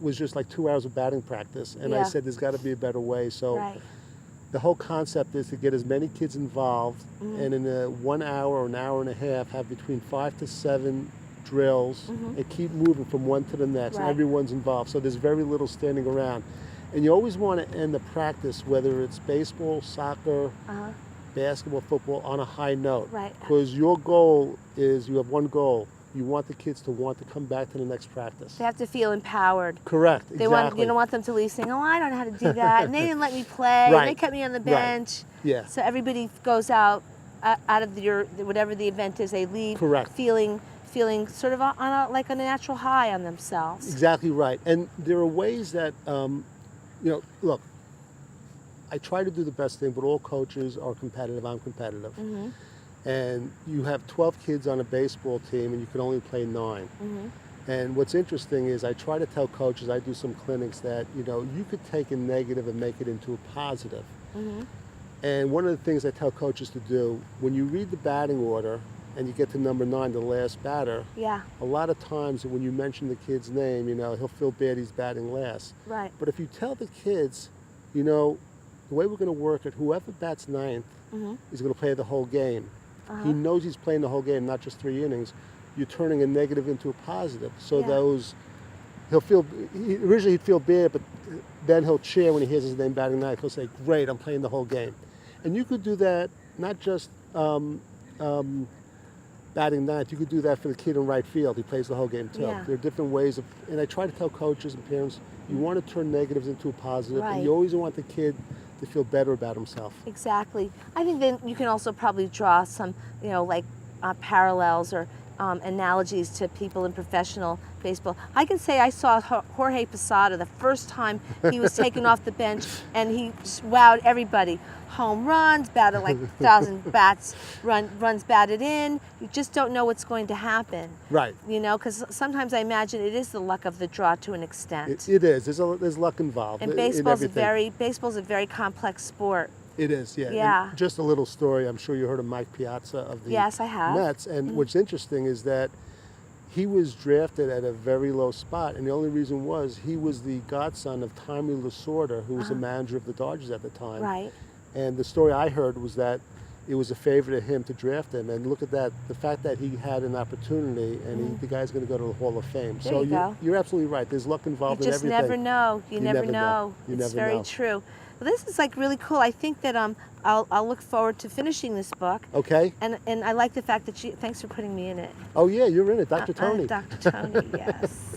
was just like 2 hours of batting practice. And I Yeah. said, there's got to be a better way. So Right. the whole concept is to get as many kids involved, and in a 1 hour or an hour and a half, have between 5 to 7 drills, and keep moving from one to the next. And Right. everyone's involved, so there's very little standing around. And you always want to end the practice, whether it's baseball, soccer, basketball, football, on a high note. Right. Because your goal is, you have one goal. You want the kids to want to come back to the next practice. They have to feel empowered. Correct. They exactly. you don't want them to leave saying, "Oh, I don't know how to do that," and they didn't let me play. Right. And they kept me on the bench. Yeah. So everybody goes out of whatever the event is. They leave Correct. feeling sort of like a natural high on themselves. Exactly right. And there are ways that, look, I try to do the best thing, but all coaches are competitive. I'm competitive. And you have 12 kids on a baseball team, and you can only play 9. And what's interesting is I try to tell coaches, I do some clinics, that, you could take a negative and make it into a positive. And one of the things I tell coaches to do, when you read the batting order and you get to number 9, the last batter, Yeah. a lot of times when you mention the kid's name, he'll feel bad he's batting last. Right. But if you tell the kids, the way we're going to work it, whoever bats 9th is going to play the whole game. He knows he's playing the whole game, not just 3 innings. You're turning a negative into a positive. So originally he'd feel bad, but then he'll cheer when he hears his name batting 9th. He'll say, great, I'm playing the whole game. And you could do that, not just batting 9th, you could do that for the kid in right field. He plays the whole game too. Yeah. There are different ways and I try to tell coaches and parents, you want to turn negatives into a positive, Right. and you always want the kid to feel better about himself. Exactly. I think then you can also probably draw some, parallels or analogies to people in professional baseball. I can say I saw Jorge Posada the first time he was taken off the bench, and he just wowed everybody. Home runs, batted like 1,000 bats, runs batted in. You just don't know what's going to happen. Right. Because sometimes I imagine it is the luck of the draw to an extent. It is. There's luck involved. And in baseball's everything. a very complex sport. It is, yeah. Yeah. And just a little story. I'm sure you heard of Mike Piazza of the Yes, I have. Mets. And what's interesting is that he was drafted at a very low spot, and the only reason was he was the godson of Tommy Lasorda, who was the manager of the Dodgers at the time. Right. And the story I heard was that it was a favor to him to draft him. And look at that, the fact that he had an opportunity, and the guy's going to go to the Hall of Fame. There you go. You're absolutely right. There's luck involved in You just everything. never know. You never know. You It's never very know. true. Well, this is like really cool. I think that I'll look forward to finishing this book. Okay. And I like the fact that thanks for putting me in it. Oh yeah, you're in it, Dr. Toni. Dr. Toni, yes.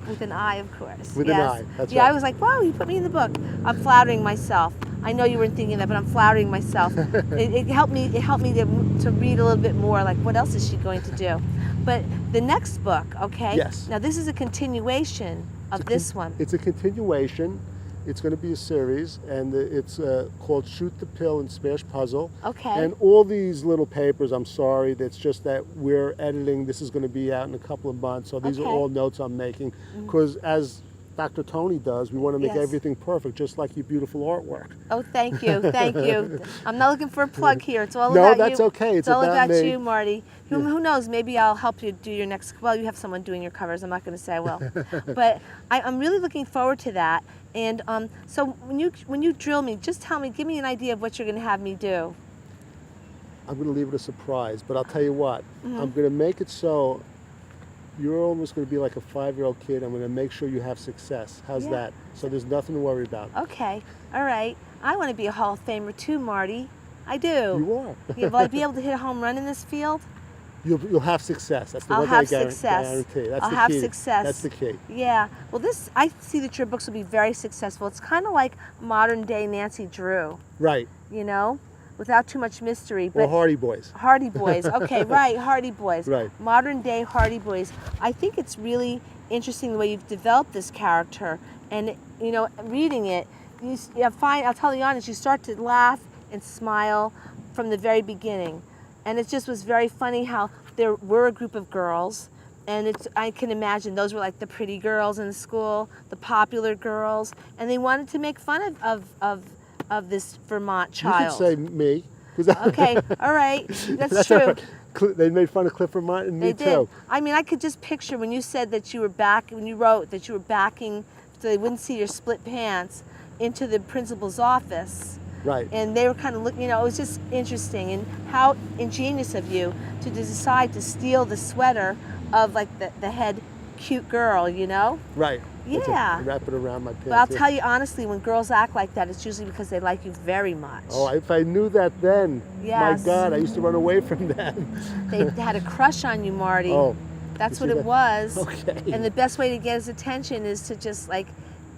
With an I, of course. With yes. an I, that's yeah, right. I was like, wow, you put me in the book. I'm flattering myself. I know you weren't thinking that, but I'm flattering myself. it helped me to read a little bit more, like what else is she going to do? But the next book, okay? Yes. Now this is a continuation of this one. It's a continuation. It's going to be a series, and it's called Shoot the Pill and Smash Puzzle. Okay. And all these little papers, I'm sorry, that's just that we're editing. This is going to be out in a couple of months, so these are all notes I'm making. Because as Dr. Toni does, we want to make everything perfect, just like your beautiful artwork. Oh, thank you, thank you. I'm not looking for a plug here. It's all No, about you. that's okay. It's all about me. you, Marty. Who knows? Maybe I'll help you do your next. Well, you have someone doing your covers. I'm not going to say I will, but I'm really looking forward to that. And so when you drill me, just tell me, give me an idea of what you're going to have me do. I'm going to leave it a surprise, but I'll tell you what. I'm going to make it so you're almost going to be like a 5-year-old kid. I'm going to make sure you have success. How's that? So there's nothing to worry about. Okay. All right. I want to be a Hall of Famer too, Marty. I do. You are. Yeah, will I be able to hit a home run in this field? You'll have success. That's the I'll one have thing I success. guarantee. That's I'll the have key. success. That's the key. Yeah. Well, I see that your books will be very successful. It's kind of like modern day Nancy Drew. Right. Without too much mystery. Or Hardy Boys. Hardy Boys. Okay, right. Hardy Boys. Right. Modern day Hardy Boys. I think it's really interesting the way you've developed this character, and reading it, I'll tell you honest, you start to laugh and smile from the very beginning. And it just was very funny how there were a group of girls, and I can imagine those were like the pretty girls in the school, the popular girls, and they wanted to make fun of this Vermont child. You could say me. Okay, all right, that's true. They made fun of Clifford Martin. Me They did. too. I mean, I could just picture when you said that you were when you wrote that you were backing so they wouldn't see your split pants into the principal's office. Right. And they were kind of looking, it was just interesting. And how ingenious of you to decide to steal the sweater of like the head cute girl, Right. Yeah. Wrap it around my pants. But I'll tell you honestly, when girls act like that, it's usually because they like you very much. Oh, if I knew that then, Yes. my God, I used to run away from them. They had a crush on you, Marty. Oh. That's you what see it that? was. Okay. And the best way to get his attention is to just like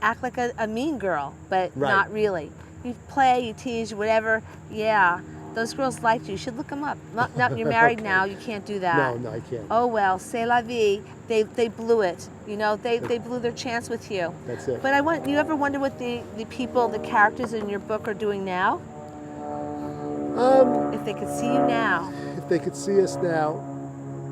act like a mean girl, but Right. not really. You play, you tease, whatever. Yeah, those girls liked you. You should look them up. Not you're married Okay. now. You can't do that. No, I can't. Oh well, c'est la vie. They blew it. They blew their chance with you. That's it. But you ever wonder what the people, the characters in your book are doing now? If they could see you now. If they could see us now,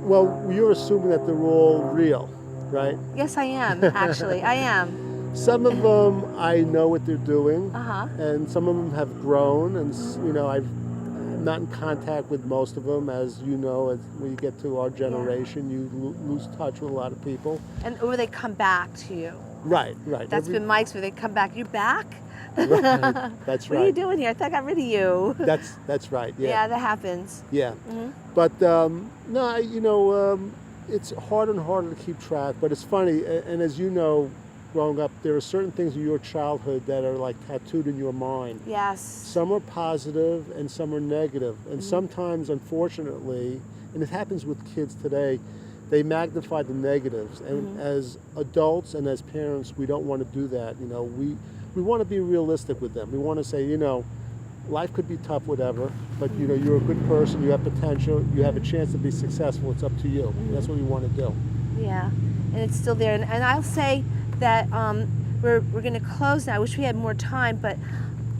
well, you're assuming that they're all real, right? Yes, I am. Actually, I am. Some of them I know what they're doing, Uh-huh. and some of them have grown, and I'm not in contact with most of them, as you know. As when you get to our generation, you lose touch with a lot of people. Or they come back to you. Right. That's been Mike's, where they come back. You're back? Right. That's right. What are you doing here? I thought I got rid of you. That's right. Yeah. Yeah, that happens. Yeah. But it's harder and harder to keep track. But it's funny, and as you know, growing up, there are certain things in your childhood that are like tattooed in your mind. Yes. Some are positive and some are negative. And sometimes, unfortunately, and it happens with kids today, they magnify the negatives. And as adults and as parents, we don't want to do that. We want to be realistic with them. We want to say, life could be tough, whatever, but you're a good person, you have potential, you have a chance to be successful, it's up to you. That's what we want to do. Yeah, and it's still there. And I'll say that we're going to close now. I wish we had more time, but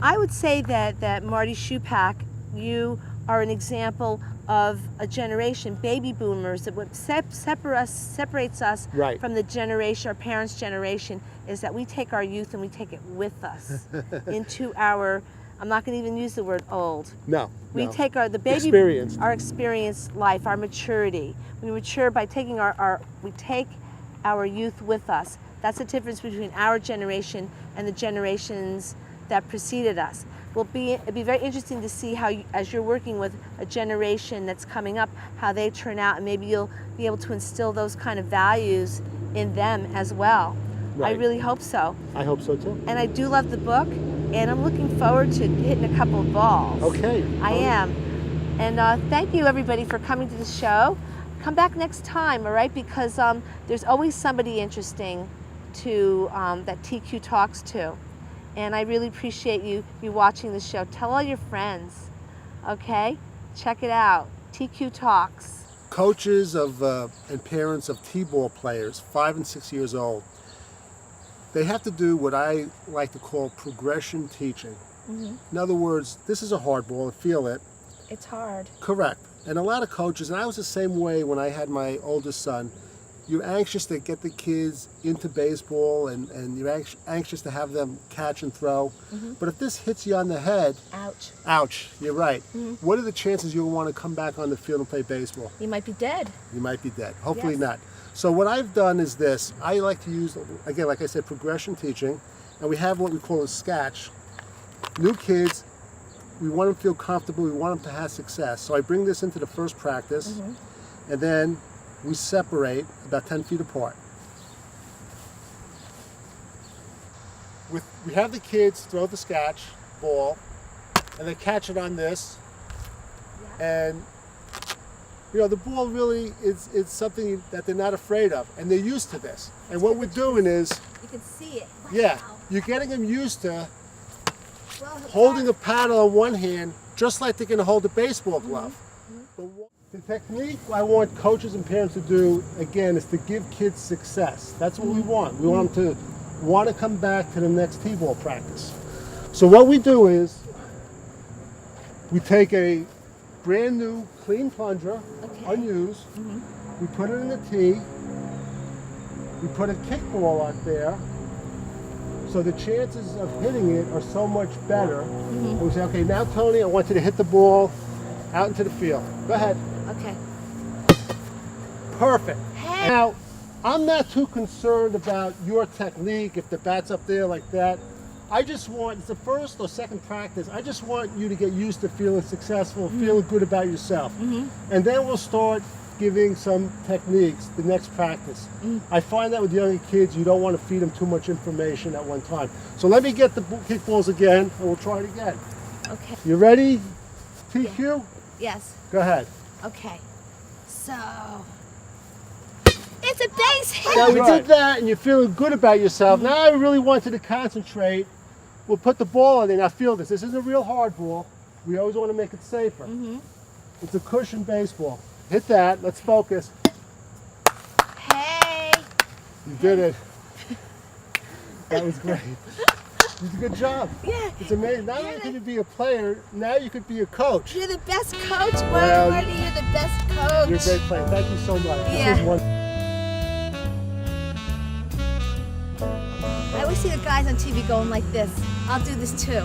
I would say that Marty Schupak, you are an example of a generation, baby boomers, that what separates us Right. from the generation, our parents' generation, is that we take our youth and we take it with us into our, I'm not going to even use the word old. No. We take the baby Experienced. our experienced life, our maturity. We mature by taking we take our youth with us. That's the difference between our generation and the generations that preceded us. It'd be very interesting to see how, as you're working with a generation that's coming up, how they turn out, and maybe you'll be able to instill those kind of values in them as well. Right. I really hope so. I hope so too. And I do love the book, and I'm looking forward to hitting a couple of balls. Okay. I am. And thank you, everybody, for coming to the show. Come back next time, all right? Because there's always somebody interesting to that TQ talks to. And I really appreciate you watching the show. Tell all your friends, okay? Check it out. TQ Talks. Coaches and parents of T-ball players, 5 and 6 years old, they have to do what I like to call progression teaching. In other words, this is a hard ball, I feel it. It's hard. Correct. And a lot of coaches, and I was the same way when I had my oldest son, you're anxious to get the kids into baseball and you're anxious to have them catch and throw. But if this hits you on the head, ouch, you're right. What are the chances you'll want to come back on the field and play baseball? You might be dead. You might be dead. Hopefully Yes. not. So what I've done is this. I like to use, again, like I said, progression teaching. And we have what we call a sketch. New kids, we want them to feel comfortable. We want them to have success. So I bring this into the first practice. And then we separate about 10 feet apart. We have the kids throw the sketch ball, and they catch it on this. And the ball really is something that they're not afraid of, and they're used to this. And what we're doing is, You can see it. yeah, you're getting them used to holding a paddle on one hand, just like they're going to hold a baseball glove. But the technique I want coaches and parents to do, again, is to give kids success. That's what we want. We want them to want to come back to the next T-ball practice. So what we do is, we take a brand new clean plunger, unused, we put it in the tee, we put a kickball out there, so the chances of hitting it are so much better. And we say, okay, now Tony, I want you to hit the ball out into the field. Go ahead. Okay. Perfect. Hey. Now, I'm not too concerned about your technique if the bat's up there like that. I just want, it's the first or second practice, I just want you to get used to feeling successful, feeling good about yourself. And then we'll start giving some techniques the next practice. I find that with younger kids, you don't want to feed them too much information at one time. So let me get the kickballs again, and we'll try it again. Okay. You ready, TQ? Yes. Go ahead. Okay. So, it's a base hit. Now we did that, and you're feeling good about yourself. Now I really want you to concentrate. We'll put the ball in there. Now feel this. This is a real hard ball. We always want to make it safer. It's a cushion baseball. Hit that. Let's focus. Hey. You did it. That was great. You did a good job. Yeah. It's amazing. Not only can you be a player, now you could be a coach. You're the best coach, Well, Marty. You're the best coach. You're a great player. Thank you so much. Yeah. This was wonderful. I always see the guys on TV going like this. I'll do this too.